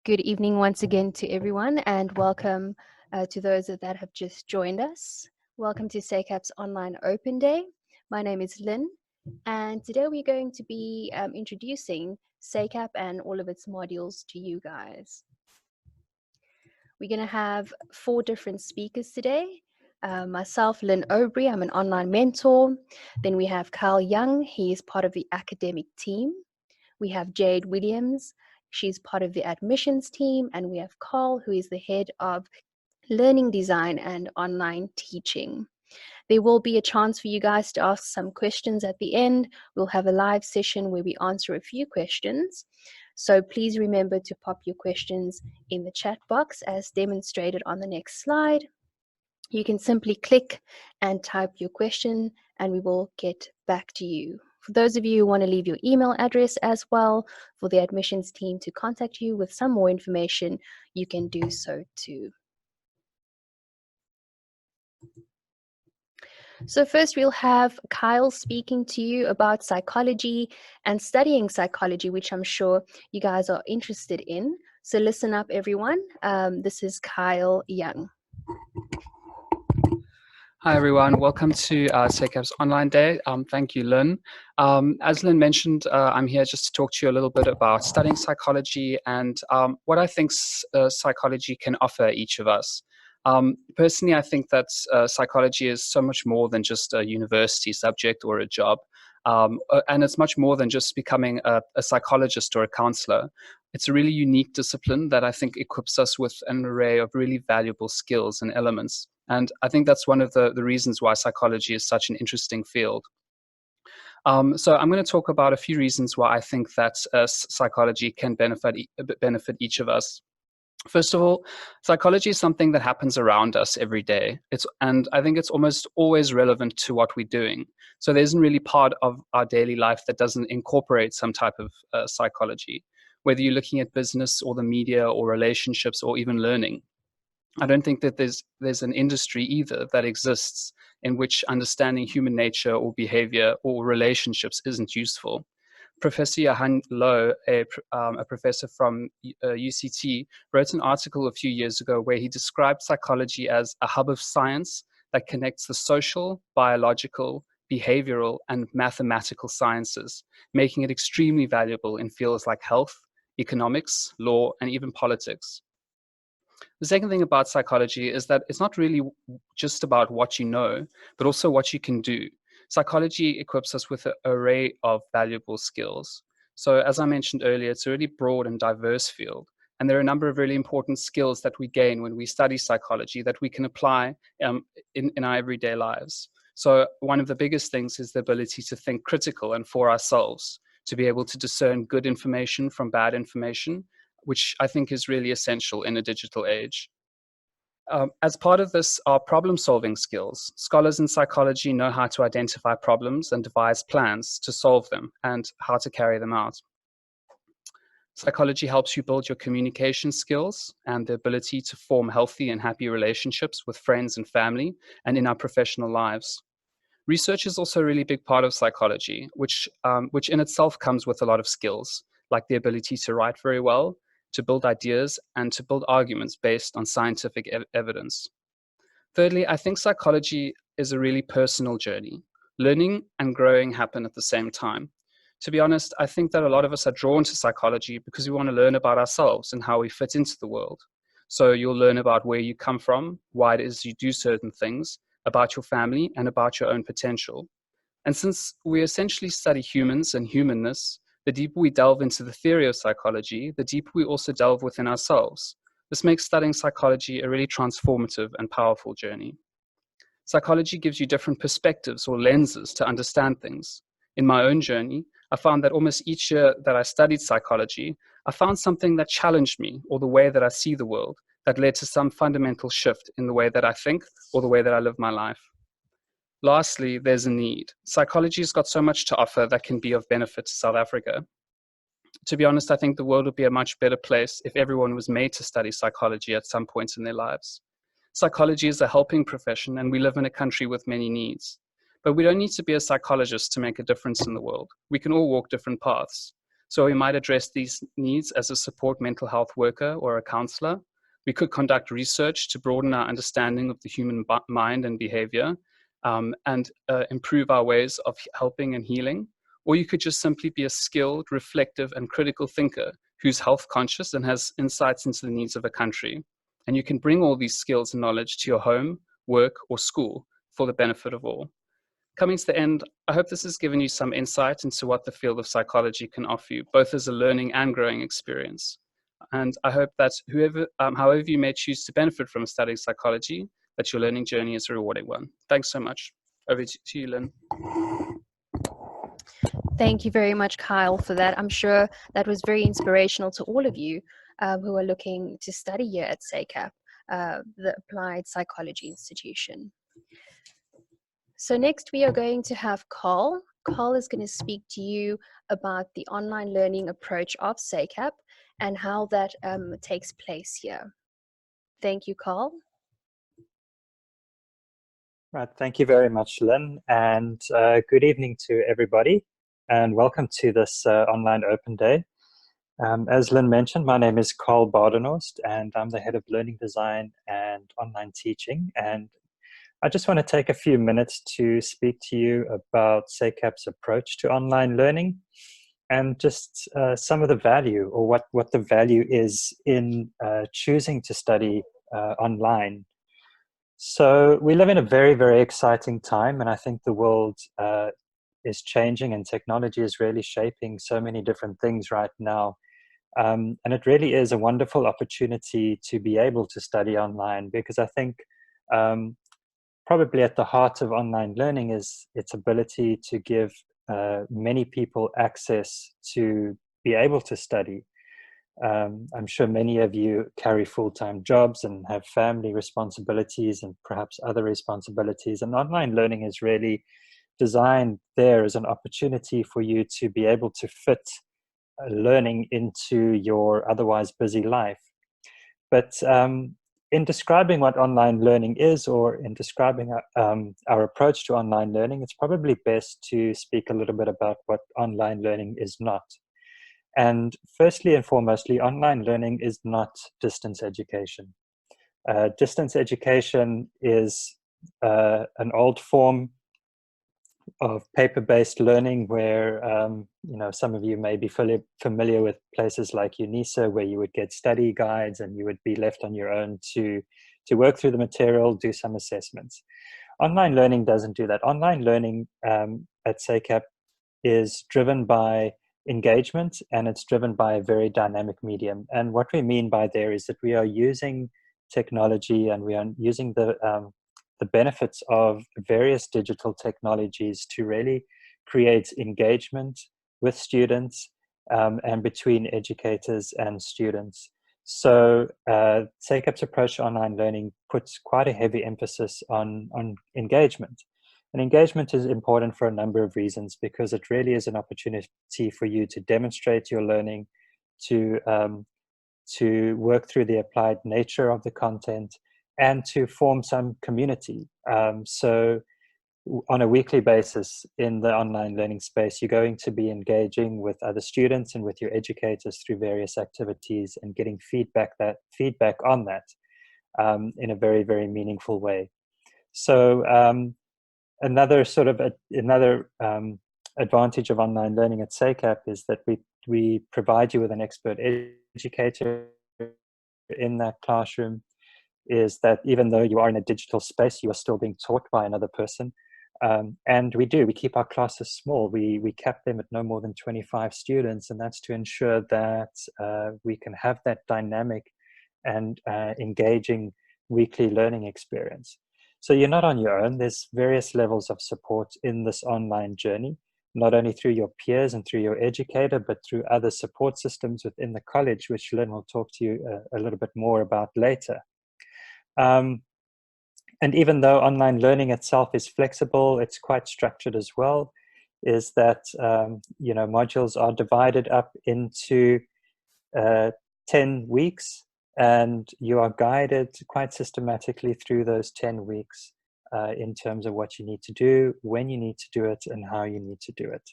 Good evening once again to everyone, and welcome to those that have just joined us. Welcome to SACAP's Online Open Day. My name is Lynn, and today we're going to be introducing SACAP and all of its modules to you guys. We're going to have 4 different speakers today. Myself, Lynn Aubrey, I'm an online mentor. Then we have Kyle Young, he is part of the academic team. We have Jade Williams, she's part of the admissions team, and we have Carl, who is the head of learning design and online teaching. There will be a chance for you guys to ask some questions at the end. We'll have a live session where we answer a few questions. So please remember to pop your questions in the chat box as demonstrated on the next slide. You can simply click and type your question and we will get back to you. For those of you who want to leave your email address as well for the admissions team to contact you with some more information, you can do so too. So first we'll have Kyle speaking to you about psychology and studying psychology, which I'm sure you guys are interested in. So listen up, everyone. This is Kyle Young. Hi everyone, welcome to SACAP's Online Day. Thank you, Lynn. As Lynn mentioned, I'm here just to talk to you a little bit about studying psychology and what I think psychology can offer each of us. Personally, I think that psychology is so much more than just a university subject or a job. And it's much more than just becoming a psychologist or a counselor. It's a really unique discipline that I think equips us with an array of really valuable skills and elements. And I think that's one of the reasons why psychology is such an interesting field. So I'm going to talk about a few reasons why I think that psychology can benefit each of us. First of all, psychology is something that happens around us every day. And I think it's almost always relevant to what we're doing. So there isn't really part of our daily life that doesn't incorporate some type of psychology, whether you're looking at business or the media or relationships or even learning. I don't think that there's an industry either that exists in which understanding human nature or behavior or relationships isn't useful. Professor Johan Low, a professor from UCT, wrote an article a few years ago where he described psychology as a hub of science that connects the social, biological, behavioral, and mathematical sciences, making it extremely valuable in fields like health, economics, law, and even politics. The second thing about psychology is that it's not really just about what you know, but also what you can do. Psychology equips us with an array of valuable skills. So as I mentioned earlier, it's a really broad and diverse field. And there are a number of really important skills that we gain when we study psychology that we can apply in our everyday lives. So one of the biggest things is the ability to think critical and for ourselves, to be able to discern good information from bad information, which I think is really essential in a digital age. As part of this are problem-solving skills. Scholars in psychology know how to identify problems and devise plans to solve them and how to carry them out. Psychology helps you build your communication skills and the ability to form healthy and happy relationships with friends and family and in our professional lives. Research is also a really big part of psychology, which in itself comes with a lot of skills, like the ability to write very well, to build ideas, and to build arguments based on scientific evidence. Thirdly, I think psychology is a really personal journey. Learning and growing happen at the same time. To be honest, I think that a lot of us are drawn to psychology because we want to learn about ourselves and how we fit into the world. So you'll learn about where you come from, why it is you do certain things, about your family, and about your own potential. And since we essentially study humans and humanness, the deeper we delve into the theory of psychology, the deeper we also delve within ourselves. This makes studying psychology a really transformative and powerful journey. Psychology gives you different perspectives or lenses to understand things. In my own journey, I found that almost each year that I studied psychology, I found something that challenged me or the way that I see the world, that led to some fundamental shift in the way that I think or the way that I live my life. Lastly, there's a need. Psychology has got so much to offer that can be of benefit to South Africa. To be honest, I think the world would be a much better place if everyone was made to study psychology at some point in their lives. Psychology is a helping profession, and we live in a country with many needs. But we don't need to be a psychologist to make a difference in the world. We can all walk different paths. So we might address these needs as a support mental health worker or a counselor. We could conduct research to broaden our understanding of the human mind and behavior, and improve our ways of helping and healing. Or you could just simply be a skilled, reflective, and critical thinker who's health conscious and has insights into the needs of a country. And you can bring all these skills and knowledge to your home, work, or school for the benefit of all. Coming to the end, I hope this has given you some insight into what the field of psychology can offer you, both as a learning and growing experience. And I hope that however you may choose to benefit from studying psychology, that your learning journey is a rewarding one. Thanks so much. Over to you, Lynn. Thank you very much, Kyle, for that. I'm sure that was very inspirational to all of you who are looking to study here at SACAP, the Applied Psychology Institution. So next we are going to have Carl. Carl is going to speak to you about the online learning approach of SACAP and how that takes place here. Thank you, Carl. Right, thank you very much, Lynn, and good evening to everybody, and welcome to this online open day. As Lynn mentioned, my name is Carl Badenhorst, and I'm the head of learning design and online teaching, and I just want to take a few minutes to speak to you about SACAP's approach to online learning and just some of the value, or what the value is in choosing to study online. So we live in a very, very exciting time, and I think the world is changing and technology is really shaping so many different things right now. And it really is a wonderful opportunity to be able to study online, because I think probably at the heart of online learning is its ability to give many people access to be able to study. I'm sure many of you carry full-time jobs and have family responsibilities and perhaps other responsibilities, and online learning is really designed there as an opportunity for you to be able to fit learning into your otherwise busy life. But in describing what online learning is, or in describing our approach to online learning, it's probably best to speak a little bit about what online learning is not. And firstly and foremostly, online learning is not distance education. Distance education is an old form of paper-based learning where, some of you may be fully familiar with places like UNISA, where you would get study guides and you would be left on your own to work through the material, do some assessments. Online learning doesn't do that. Online learning at SACAP is driven by engagement, and it's driven by a very dynamic medium. And what we mean by there is that we are using technology, and we are using the benefits of various digital technologies to really create engagement with students and between educators and students. So SACAP's approach to online learning puts quite a heavy emphasis on engagement. And engagement is important for a number of reasons, because it really is an opportunity for you to demonstrate your learning, to work through the applied nature of the content, and to form some community. So on a weekly basis in the online learning space, you're going to be engaging with other students and with your educators through various activities and getting feedback on that in a very, very meaningful way. So another advantage of online learning at SACAP is that we provide you with an expert educator in that classroom. Is that even though you are in a digital space, you are still being taught by another person. And we keep our classes small. We cap them at no more than 25 students, and that's to ensure that we can have that dynamic and engaging weekly learning experience. So you're not on your own. There's various levels of support in this online journey, not only through your peers and through your educator, but through other support systems within the college, which Lynn will talk to you a little bit more about later. And even though online learning itself is flexible, it's quite structured as well, is that, modules are divided up into 10 weeks, and you are guided quite systematically through those 10 weeks in terms of what you need to do, when you need to do it, and how you need to do it.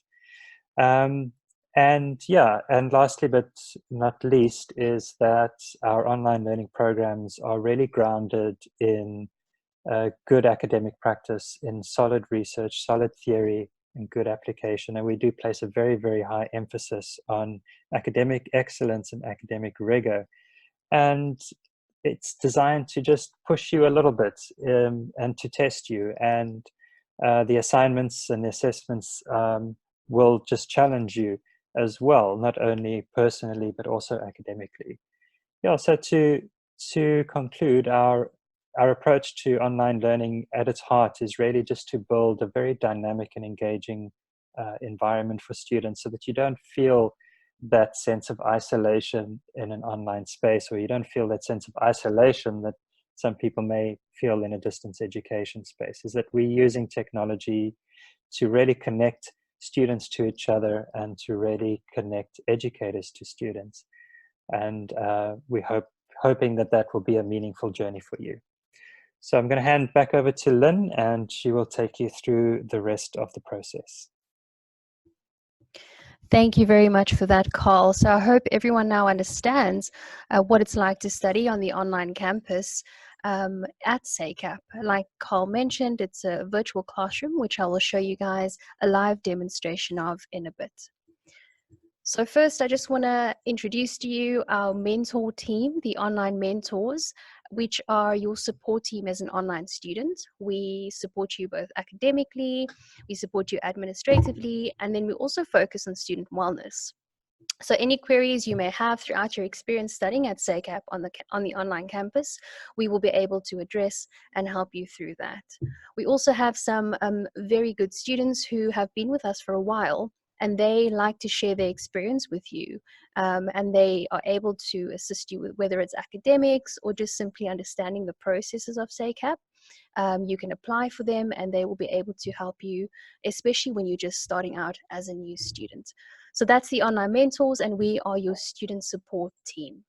And yeah, and lastly but not least is that our online learning programs are really grounded in good academic practice, in solid research, solid theory, and good application. And we do place a very, very high emphasis on academic excellence and academic rigor. And it's designed to just push you a little bit and to test you. And the assignments and the assessments will just challenge you as well, not only personally, but also academically. Yeah, so to conclude, our approach to online learning at its heart is really just to build a very dynamic and engaging environment for students so that you don't feel that sense of isolation in an online space, or you don't feel that sense of isolation that some people may feel in a distance education space. Is that we're using technology to really connect students to each other and to really connect educators to students. And we hoping that that will be a meaningful journey for you. So I'm going to hand back over to Lynn, and she will take you through the rest of the process. Thank you very much for that, Carl. So I hope everyone now understands what it's like to study on the online campus at SACAP. Like Carl mentioned, it's a virtual classroom, which I will show you guys a live demonstration of in a bit. So first, I just want to introduce to you our mentor team, the online mentors, which are your support team as an online student. We support you both academically, we support you administratively, and then we also focus on student wellness. So any queries you may have throughout your experience studying at SACAP on the online campus, we will be able to address and help you through that. We also have some very good students who have been with us for a while, and they like to share their experience with you, and they are able to assist you with whether it's academics or just simply understanding the processes of SACAP. You can apply for them and they will be able to help you, especially when you're just starting out as a new student. So that's the online mentors, and we are your student support team.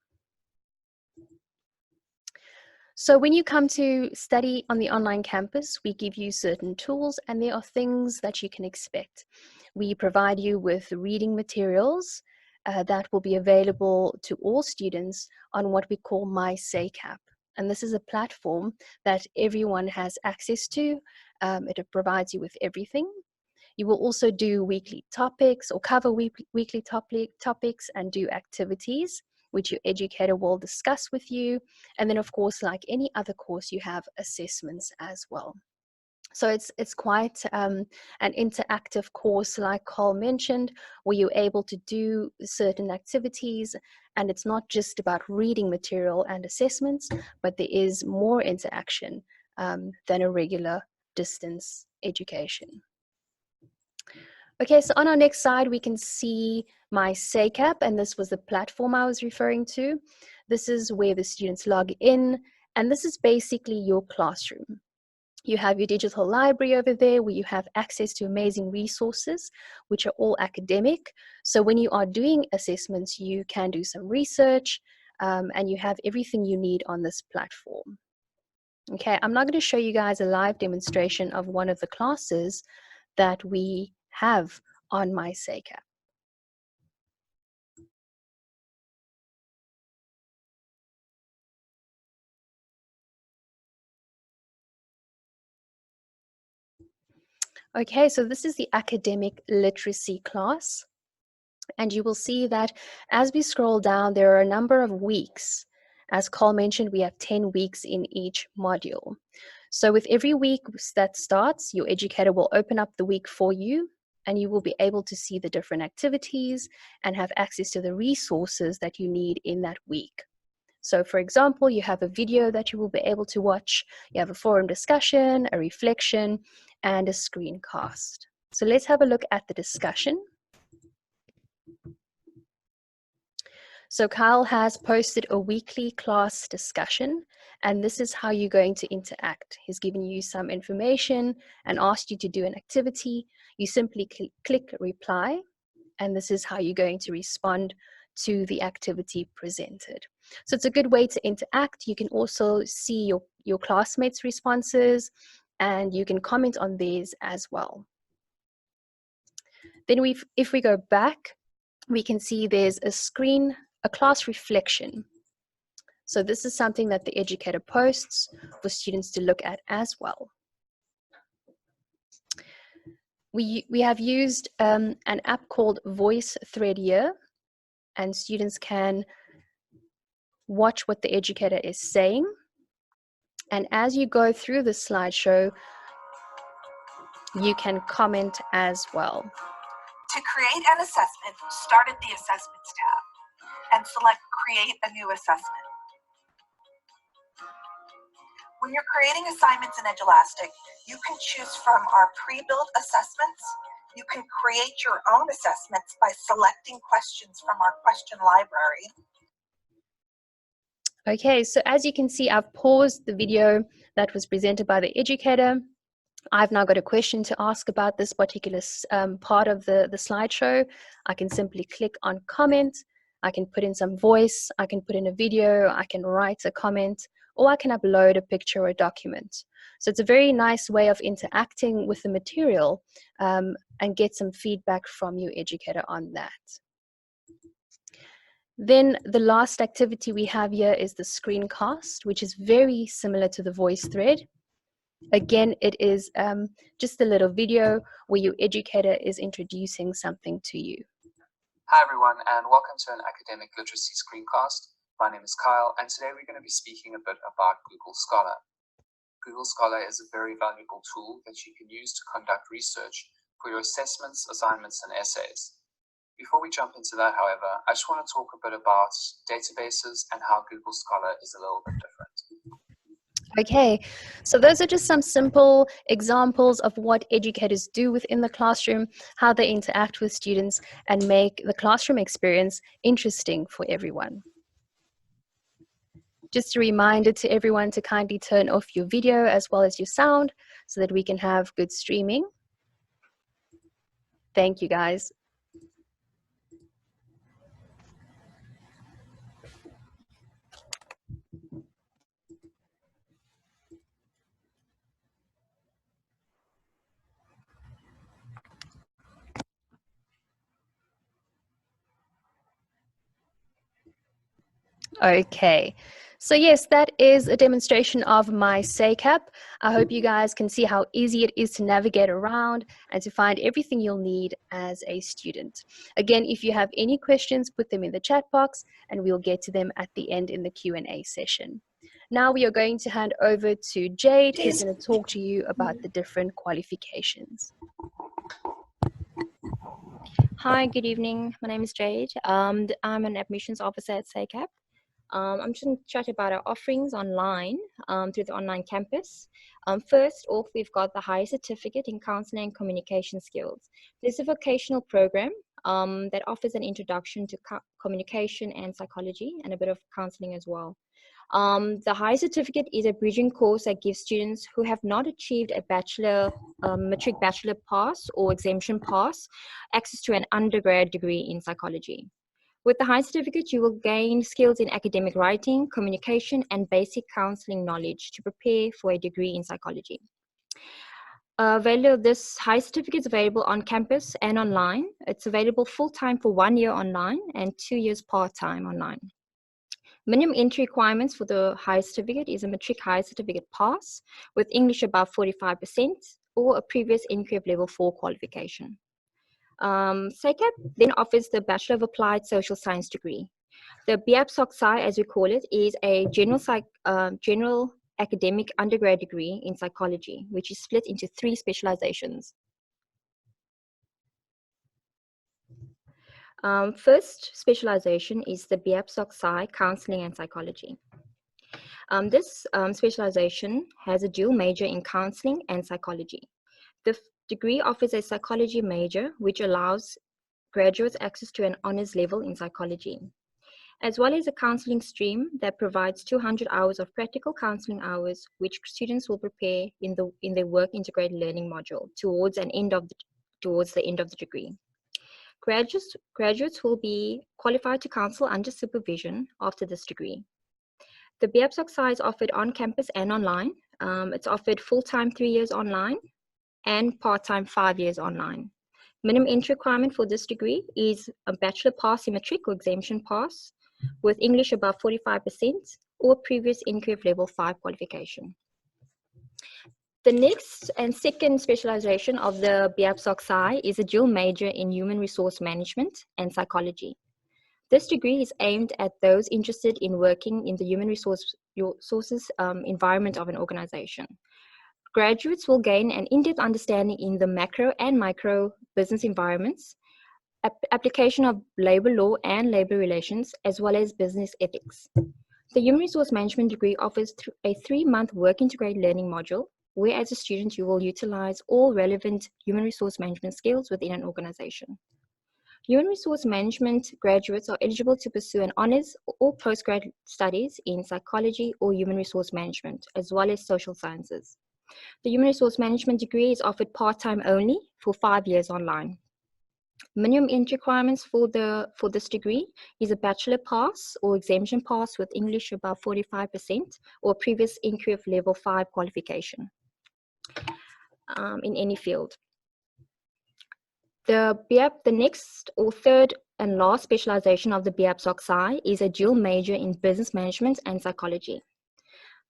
So when you come to study on the online campus, we give you certain tools, and there are things that you can expect. We provide you with reading materials that will be available to all students on what we call My SACAP. And this is a platform that everyone has access to. It provides you with everything. You will also do weekly topics, or cover weekly topics and do activities, which your educator will discuss with you. And then, of course, like any other course, you have assessments as well. So it's quite an interactive course, like Carl mentioned, where you're able to do certain activities, and it's not just about reading material and assessments, but there is more interaction than a regular distance education. Okay, so on our next slide, we can see My SACAP, and this was the platform I was referring to. This is where the students log in, and this is basically your classroom. You have your digital library over there where you have access to amazing resources, which are all academic. So when you are doing assessments, you can do some research, and you have everything you need on this platform. Okay, I'm not going to show you guys a live demonstration of one of the classes that we have on My SACAP. Okay, so this is the academic literacy class. And you will see that as we scroll down, there are a number of weeks. As Carl mentioned, we have 10 weeks in each module. So with every week that starts, your educator will open up the week for you, and you will be able to see the different activities and have access to the resources that you need in that week. So for example, you have a video that you will be able to watch, you have a forum discussion, a reflection, and a screencast. So let's have a look at the discussion. So Kyle has posted a weekly class discussion, and this is how you're going to interact. He's given you some information and asked you to do an activity. You simply click reply, and this is how you're going to respond to the activity presented. So it's a good way to interact. You can also see your classmates' responses, and you can comment on these as well. Then if we go back we can see there's a class reflection. So this is something that the educator posts for students to look at as well. We have used an app called Voice Thread here, and students can watch what the educator is saying. And as you go through the slideshow, you can comment as well. To create an assessment, start at the Assessments tab and select Create a New Assessment. When you're creating assignments in Edulastic, you can choose from our pre-built assessments. You can create your own assessments by selecting questions from our question library. Okay, so as you can see, I've paused the video that was presented by the educator. I've now got a question to ask about this particular part of the slideshow. I can simply click on comment. I can put in some voice. I can put in a video. I can write a comment, or I can upload a picture or a document. So it's a very nice way of interacting with the material and get some feedback from your educator on that. Then the last activity we have here is the screencast, which is very similar to the voice thread. Again, it is just a little video where your educator is introducing something to you. Hi everyone, and welcome to an academic literacy screencast. My name is Kyle, and today we're going to be speaking a bit about Google Scholar. Google Scholar is a very valuable tool that you can use to conduct research for your assessments, assignments, and essays. Before we jump into that, however, I just want to talk a bit about databases and how Google Scholar is a little bit different. Okay, so those are just some simple examples of what educators do within the classroom, how they interact with students, and make the classroom experience interesting for everyone. Just a reminder to everyone to kindly turn off your video as well as your sound so that we can have good streaming. Thank you, guys. Okay, so yes, that is a demonstration of my SACAP. I hope you guys can see how easy it is to navigate around and to find everything you'll need as a student. Again, if you have any questions, put them in the chat box and we'll get to them at the end in the Q&A session. Now we are going to hand over to Jade, who's going to talk to you about the different qualifications. Hi, good evening. My name is Jade. I'm an admissions officer at SACAP. I'm just going to chat about our offerings online through the online campus. First off, we've got the Higher Certificate in Counseling and Communication Skills. This is a vocational program that offers an introduction to communication and psychology and a bit of counseling as well. The Higher Certificate is a bridging course that gives students who have not achieved a matric bachelor pass or exemption pass access to an undergrad degree in psychology. With the Higher Certificate, you will gain skills in academic writing, communication, and basic counseling knowledge to prepare for a degree in psychology. This Higher Certificate is available on campus and online. It's available full-time for 1 year online and 2 years part-time online. Minimum entry requirements for the Higher Certificate is a matric Higher Certificate pass with English above 45% or a previous NQF level 4 qualification. SACAP then offers the Bachelor of Applied Social Science degree. The BAPSOC-Sci, as we call it, is a general academic undergrad degree in psychology, which is split into 3 specializations. First specialization is the BAPSOC-Sci, Counseling and Psychology. This specialization has a dual major in counseling and psychology. The degree offers a psychology major, which allows graduates access to an honors level in psychology, as well as a counseling stream that provides 200 hours of practical counseling hours, which students will prepare in their work integrated learning module towards the end of the degree. Graduates will be qualified to counsel under supervision after this degree. The BAPSOC-Sci is offered on campus and online. It's offered full-time 3 years online and part-time 5 years online. Minimum entry requirement for this degree is a bachelor pass in matric or exemption pass with English above 45% or previous NQF level 5 qualification. The next and second specialization of the BAPSOC-SCI is a dual major in human resource management and psychology. This degree is aimed at those interested in working in the human resources environment of an organization. Graduates will gain an in-depth understanding in the macro and micro business environments, application of labor law and labor relations, as well as business ethics. The Human Resource Management degree offers a 3-month work integrated learning module, where as a student you will utilize all relevant human resource management skills within an organization. Human Resource Management graduates are eligible to pursue an honors or postgrad studies in psychology or human resource management, as well as social sciences. The Human Resource Management degree is offered part-time only for 5 years online. Minimum entry requirements for this degree is a bachelor pass or exemption pass with English above 45% or previous NQF level 5 qualification in any field. The next or third and last specialization of the BAPSOC-SCI is a dual major in business management and psychology.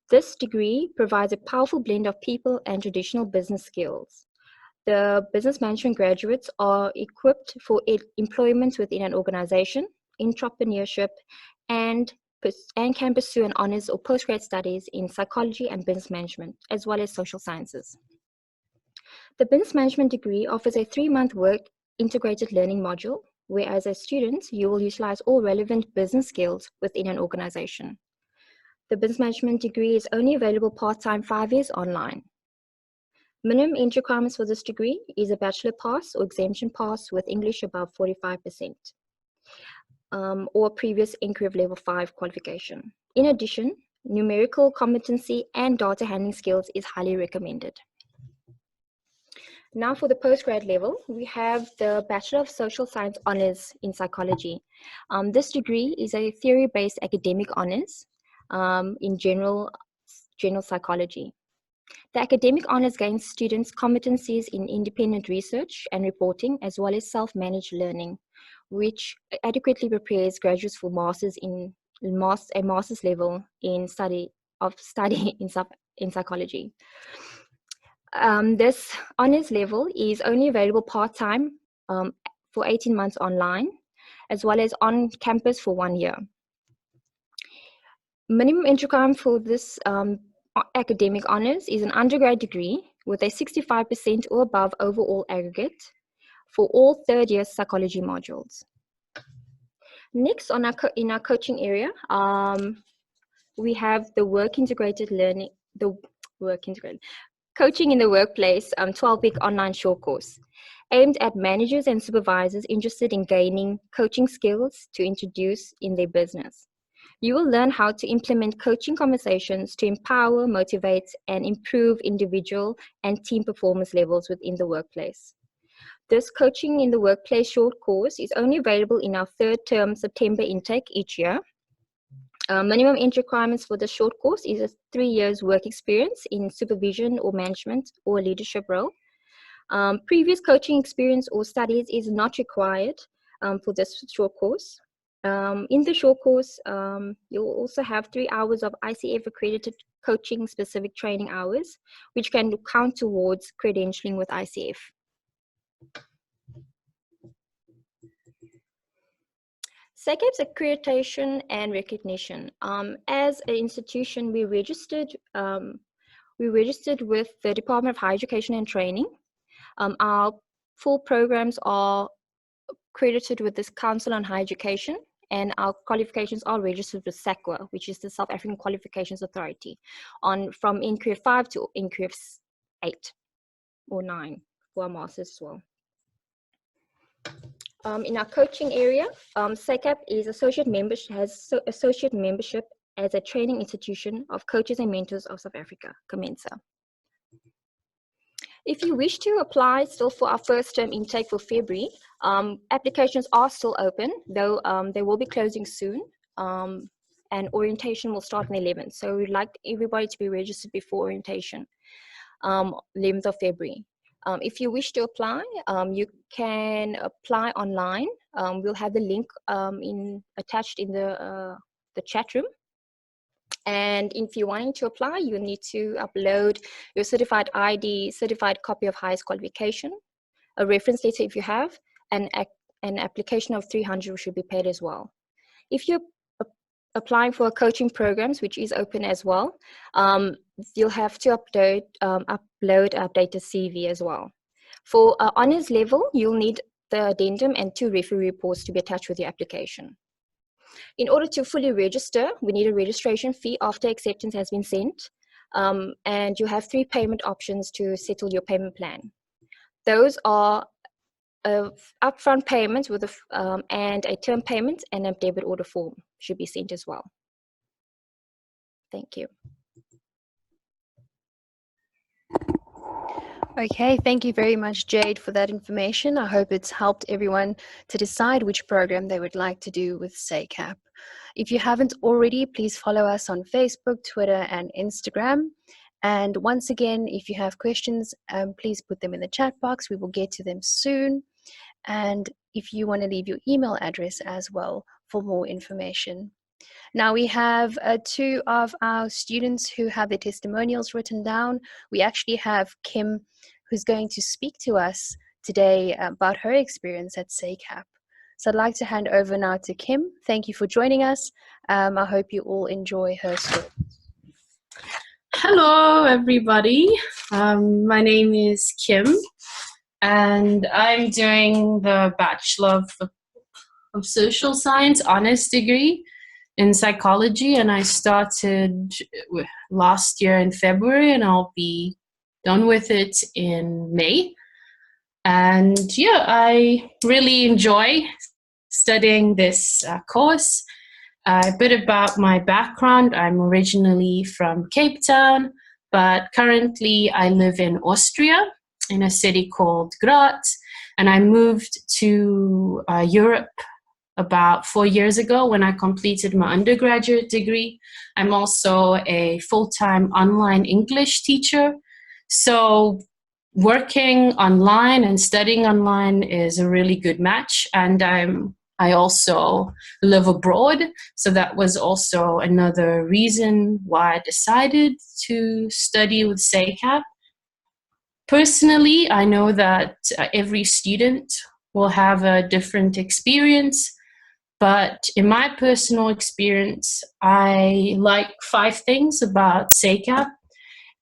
This degree provides a powerful blend of people and traditional business skills. The business management graduates are equipped for employment within an organization, entrepreneurship, and can pursue an honors or postgrad studies in psychology and business management, as well as social sciences. The business management degree offers a 3-month work integrated learning module, where as a student, you will utilize all relevant business skills within an organization. The business management degree is only available part-time 5 years online. Minimum entry requirements for this degree is a bachelor pass or exemption pass with English above 45% or previous NQF level 5 qualification. In addition, numerical competency and data handling skills is highly recommended. Now for the postgrad level, we have the Bachelor of Social Science Honors in Psychology. This degree is a theory-based academic honors in general psychology. The academic honors gains students competencies in independent research and reporting, as well as self-managed learning, which adequately prepares graduates for a master's level in study in psychology. This honors level is only available part-time for 18 months online, as well as on campus for 1 year. Minimum entry requirement for this academic honors is an undergrad degree with a 65% or above overall aggregate for all third-year psychology modules. Next, in our coaching area, we have the Coaching in the Workplace 12-week online short course, aimed at managers and supervisors interested in gaining coaching skills to introduce in their business. You will learn how to implement coaching conversations to empower, motivate, and improve individual and team performance levels within the workplace. This Coaching in the Workplace short course is only available in our 3rd term September intake each year. Minimum entry requirements for the short course is a 3 years work experience in supervision or management or leadership role. Previous coaching experience or studies is not required for this short course. In the short course, you'll also have 3 hours of ICF accredited coaching specific training hours, which can count towards credentialing with ICF. SACAP's accreditation and recognition. As an institution, we registered with the Department of Higher Education and Training. Our full programs are accredited with this Council on Higher Education, and our qualifications are registered with SACWA, which is the South African Qualifications Authority, from NQF 5 to NQF 8 or 9 for our masters as well. In our coaching area, SACAP is has associate membership as a training institution of coaches and mentors of South Africa, COMENSA. If you wish to apply still for our 1st term intake for February, applications are still open, though they will be closing soon, and orientation will start on the 11th. So we'd like everybody to be registered before orientation, 11th of February. If you wish to apply, you can apply online. We'll have the link attached in the chat room. And if you're wanting to apply, you need to upload your certified ID, certified copy of highest qualification, a reference letter if you have, and an application of 300 should be paid as well. If you're applying for coaching programs, which is open as well, you'll have to upload updated CV as well. For honors level, you'll need the addendum and 2 referee reports to be attached with your application. In order to fully register, we need a registration fee after acceptance has been sent, and you have 3 payment options to settle your payment plan. Those are upfront payments with and a term payment, and a debit order form should be sent as well. Thank you. Okay, thank you very much, Jade, for that information. I hope it's helped everyone to decide which program they would like to do with SACAP. If you haven't already, please follow us on Facebook, Twitter, and Instagram. And once again, if you have questions, please put them in the chat box. We will get to them soon. And if you want to leave your email address as well for more information. Now we have 2 of our students who have their testimonials written down. We actually have Kim, who's going to speak to us today about her experience at SACAP. So I'd like to hand over now to Kim. Thank you for joining us. I hope you all enjoy her story. Hello, everybody. My name is Kim, and I'm doing the Bachelor of Social Science honors degree in psychology, and I started last year in February, and I'll be done with it in May. And yeah, I really enjoy studying this course. A bit about my background: I'm originally from Cape Town, but currently I live in Austria, in a city called Graz, and I moved to Europe about 4 years ago when I completed my undergraduate degree. I'm also a full-time online English teacher. So working online and studying online is a really good match. And I also live abroad. So that was also another reason why I decided to study with SACAP. Personally, I know that every student will have a different experience. But in my personal experience, I like 5 things about SACAP.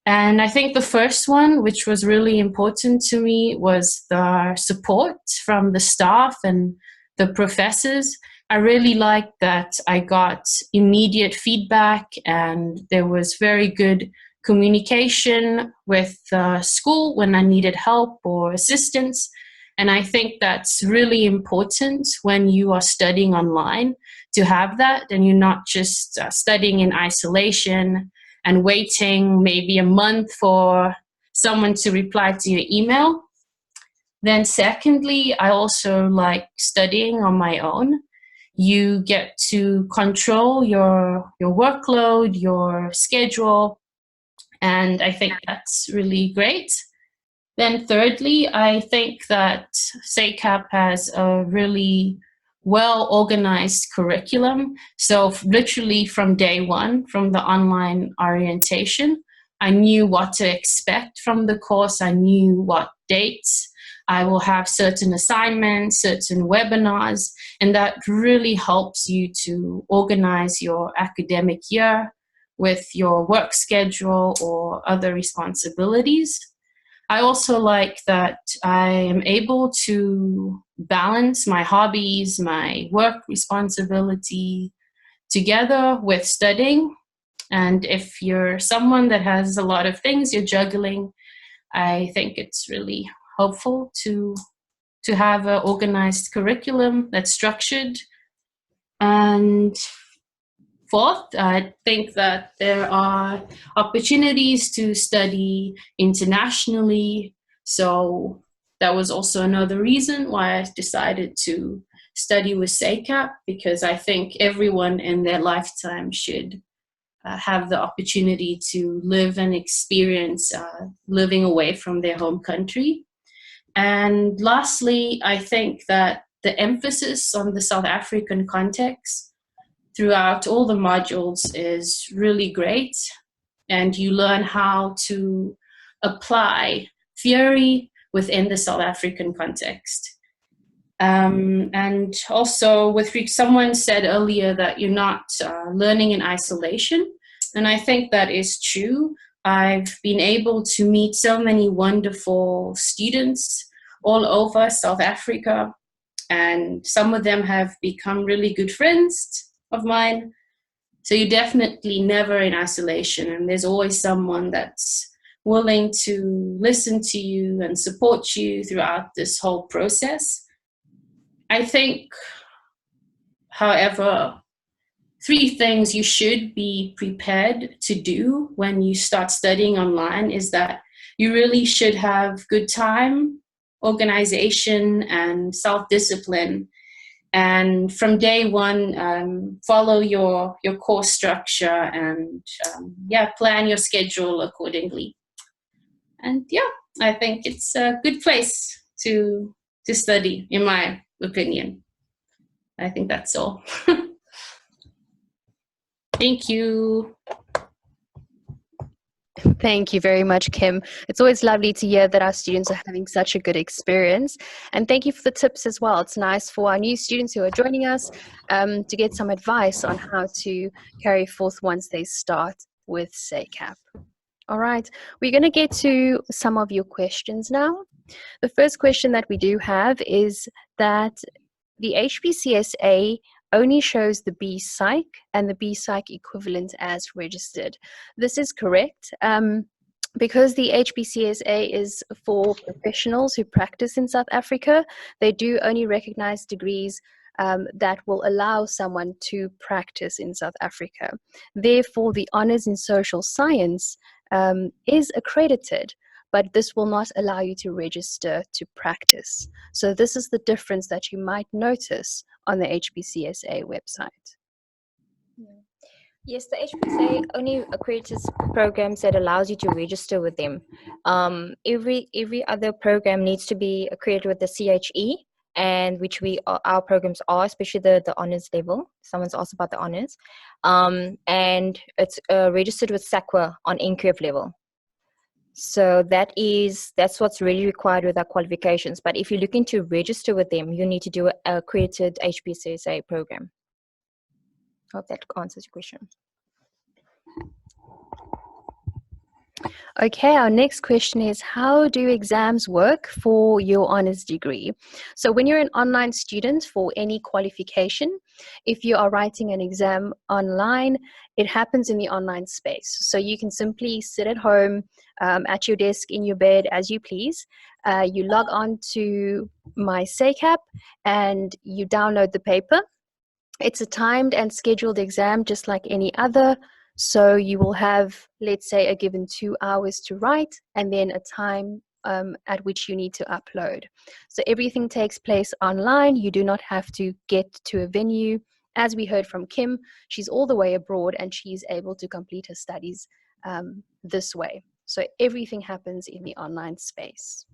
And I think the first one, which was really important to me, was the support from the staff and the professors. I really liked that I got immediate feedback, and there was very good communication with the school when I needed help or assistance. And I think that's really important when you are studying online, to have that, and you're not just studying in isolation and waiting maybe a month for someone to reply to your email. Then secondly, I also like studying on my own. You get to control your workload, your schedule, and I think that's really great. Then thirdly, I think that SACAP has a really well-organized curriculum. So literally from day one, from the online orientation, I knew what to expect from the course. I knew what dates I will have certain assignments, certain webinars, and that really helps you to organize your academic year with your work schedule or other responsibilities. I also like that I am able to balance my hobbies, my work responsibility together with studying. And if you're someone that has a lot of things you're juggling, I think it's really helpful to have an organized curriculum that's structured. And fourth, I think that there are opportunities to study internationally. So that was also another reason why I decided to study with SACAP, because I think everyone in their lifetime should have the opportunity to live and experience living away from their home country. And lastly, I think that the emphasis on the South African context throughout all the modules is really great. And you learn how to apply theory within the South African context. And also, someone said earlier that you're not learning in isolation. And I think that is true. I've been able to meet so many wonderful students all over South Africa, and some of them have become really good friends of mine. So you're definitely never in isolation, and there's always someone that's willing to listen to you and support you throughout this whole process. I think, however, 3 things you should be prepared to do when you start studying online is that you really should have good time, organization, and self-discipline. And from day one, follow your course structure and plan your schedule accordingly. And yeah, I think it's a good place to study, in my opinion. I think that's all. Thank you. Thank you very much, Kim. It's always lovely to hear that our students are having such a good experience. And thank you for the tips as well. It's nice for our new students who are joining us to get some advice on how to carry forth once they start with SACAP. All right, we're going to get to some of your questions now. The first question that we do have is that the HPCSA only shows the B-Psych and the B-Psych equivalent as registered. This is correct. Because the HPCSA is for professionals who practice in South Africa, they do only recognize degrees that will allow someone to practice in South Africa. Therefore, the honors in social science is accredited, but this will not allow you to register to practice. So this is the difference that you might notice on the HPCSA website. Yes, the HPCSA only accredits programs that allows you to register with them. Every other program needs to be accredited with the CHE, and which our programs are, especially the honors level. Someone's asked about the honors, and it's registered with SACWA on NQF level. So that's what's really required with our qualifications. But if you're looking to register with them, you need to do an accredited HPCSA program. Hope that answers your question. Okay, our next question is, how do exams work for your honors degree? So when you're an online student for any qualification, if you are writing an exam online, it happens in the online space. So you can simply sit at home, at your desk, in your bed, as you please. You log on to my SACAP and you download the paper. It's a timed and scheduled exam just like any other. So you will have, let's say, a given 2 hours to write and then a time at which you need to upload. So everything takes place online. You do not have to get to a venue. As we heard from Kim, she's all the way abroad and she's able to complete her studies this way. So everything happens in the online space.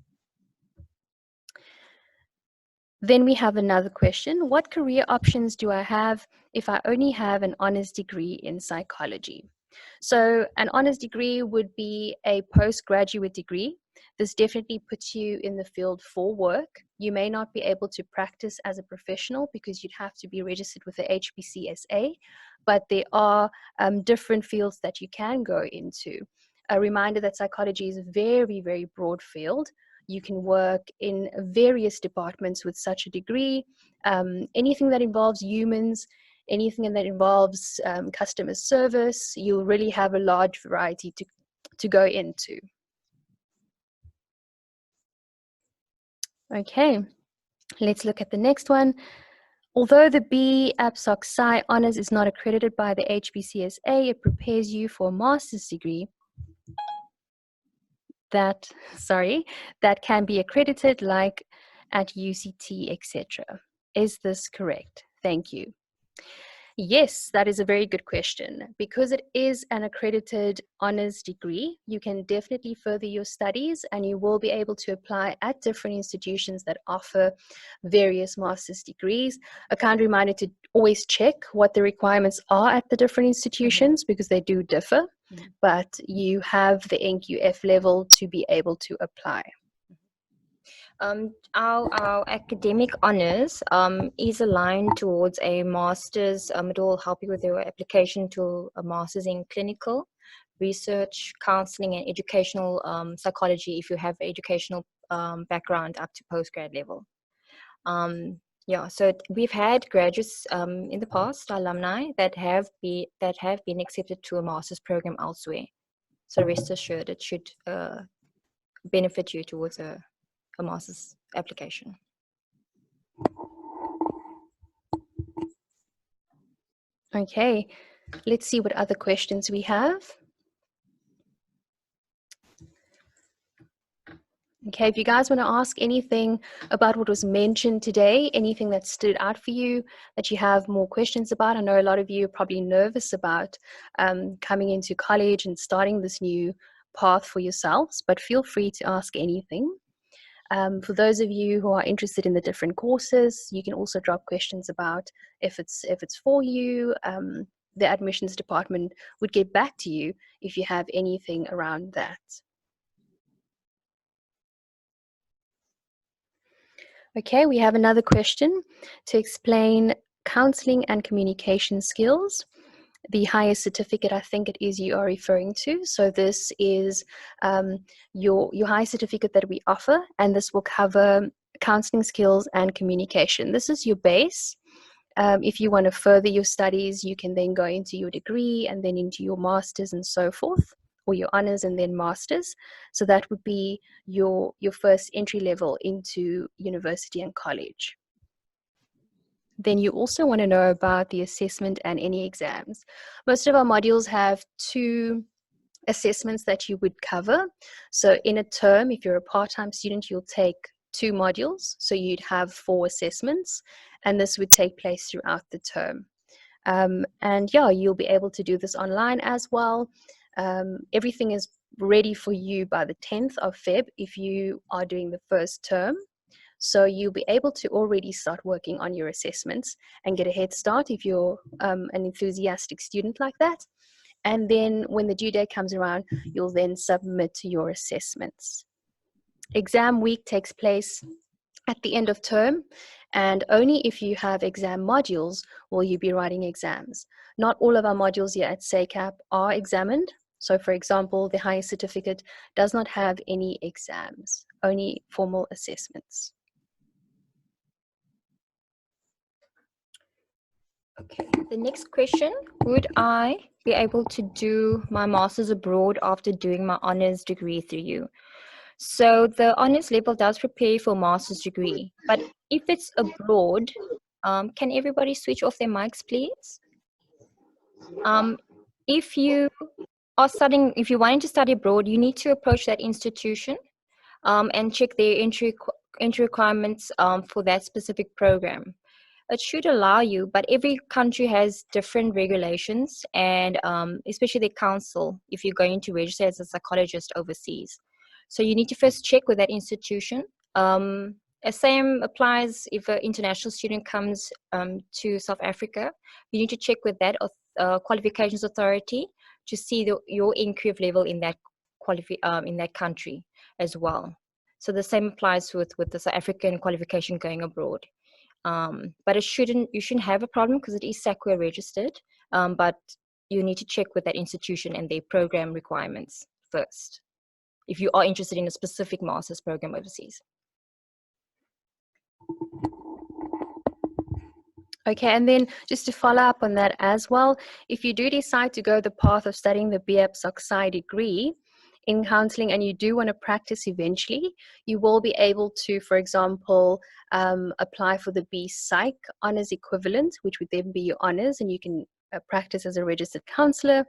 Then we have another question. What career options do I have if I only have an honors degree in psychology? So an honors degree would be a postgraduate degree. This definitely puts you in the field for work. You may not be able to practice as a professional because you'd have to be registered with the HPCSA, but there are different fields that you can go into. A reminder that psychology is a very, very broad field. You can work in various departments with such a degree. Anything that involves humans, anything that involves customer service, you'll really have a large variety to go into. Okay, let's look at the next one. Although the B-APSOC Sci Honours is not accredited by the HPCSA, it prepares you for a master's degree that can be accredited, like at UCT, etc. Is this correct? Thank you. Yes, that is a very good question. Because it is an accredited honors degree, you can definitely further your studies and you will be able to apply at different institutions that offer various master's degrees. A kind reminder to always check what the requirements are at the different institutions because they do differ, but you have the NQF level to be able to apply. Our academic honors is aligned towards a master's. It will help you with your application to a master's in clinical research, counseling, and educational psychology if you have educational background up to postgrad level. Yeah, so we've had graduates in the past, alumni, that have been accepted to a master's program elsewhere. So rest assured, it should benefit you towards a master's application. Okay, let's see what other questions we have. Okay, if you guys want to ask anything about what was mentioned today, anything that stood out for you, that you have more questions about, I know a lot of you are probably nervous about coming into college and starting this new path for yourselves, but feel free to ask anything. For those of you who are interested in the different courses, you can also drop questions about if it's for you. The admissions department would get back to you if you have anything around that. Okay, we have another question to explain counseling and communication skills. The highest certificate, I think it is, you are referring to. So this is your high certificate that we offer, and this will cover counseling skills and communication. This is your base. If you want to further your studies, you can then go into your degree and then into your master's and so forth, or your honors and then masters. So that would be your first entry level into university and college. Then you also want to know about the assessment and any exams. Most of our modules have 2 assessments that you would cover. So in a term, if you're a part-time student, you'll take 2 modules. So you'd have 4 assessments, and this would take place throughout the term. And yeah, you'll be able to do this online as well. Everything is ready for you by the 10th of Feb if you are doing the first term. So you'll be able to already start working on your assessments and get a head start if you're an enthusiastic student like that. And then when the due date comes around, you'll then submit your assessments. Exam week takes place at the end of term, and only if you have exam modules will you be writing exams. Not all of our modules here at SACAP are examined. So for example, the highest certificate does not have any exams, only formal assessments. Okay, the next question, would I be able to do my master's abroad after doing my honors degree through you? So the honors level does prepare for master's degree, but if it's abroad, can everybody switch off their mics, please? If you if you're wanting to study abroad, you need to approach that institution and check their entry requirements for that specific program. It should allow you, but every country has different regulations, and especially the council if you're going to register as a psychologist overseas. So you need to first check with that institution. The same applies if an international student comes to South Africa. You need to check with that qualifications authority to see your NQF level in that country as well. So the same applies with the South African qualification going abroad. But you shouldn't have a problem because it is SACWA registered, but you need to check with that institution and their program requirements first if you are interested in a specific master's program overseas. Okay, and then just to follow up on that as well, if you do decide to go the path of studying the BAP Psych degree in counseling and you do want to practice eventually, you will be able to, for example, apply for the B Psych honors equivalent, which would then be your honors, and you can practice as a registered counselor,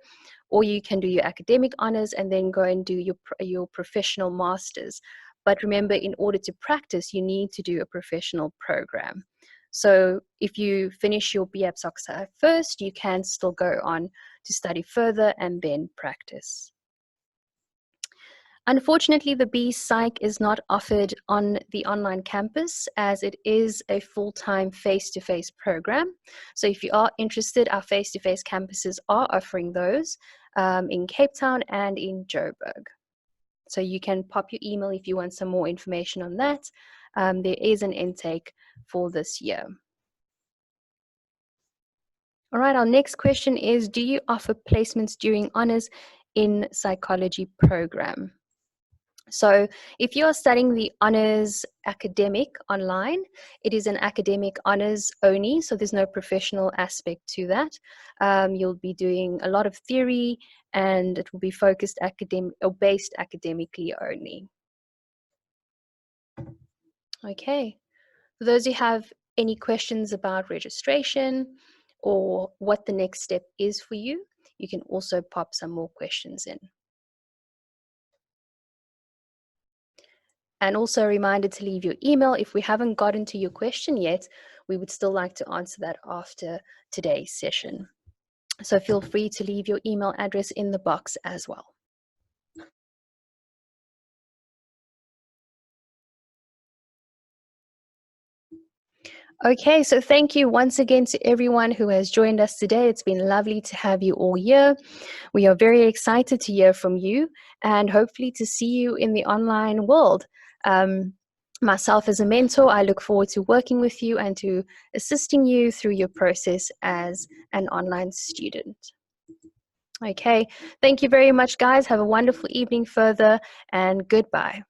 or you can do your academic honors and then go and do your professional masters. But remember, in order to practice, you need to do a professional program. So if you finish your BAPSOC first, you can still go on to study further and then practice. Unfortunately, the B-Psych is not offered on the online campus as it is a full-time face-to-face program. So if you are interested, our face-to-face campuses are offering those in Cape Town and in Joburg. So you can pop your email if you want some more information on that. There is an intake for this year. All right, our next question is, do you offer placements during honors in psychology program? So if you're studying the honors academic online, it is an academic honors only, so there's no professional aspect to that. You'll be doing a lot of theory and it will be focused based academically only. Okay, for those who have any questions about registration or what the next step is for you, you can also pop some more questions in. And also a reminder to leave your email. If we haven't gotten to your question yet, we would still like to answer that after today's session. So feel free to leave your email address in the box as well. Okay, so thank you once again to everyone who has joined us today. It's been lovely to have you all here. We are very excited to hear from you and hopefully to see you in the online world. Myself as a mentor, I look forward to working with you and to assisting you through your process as an online student. Okay, thank you very much, guys. Have a wonderful evening further and goodbye.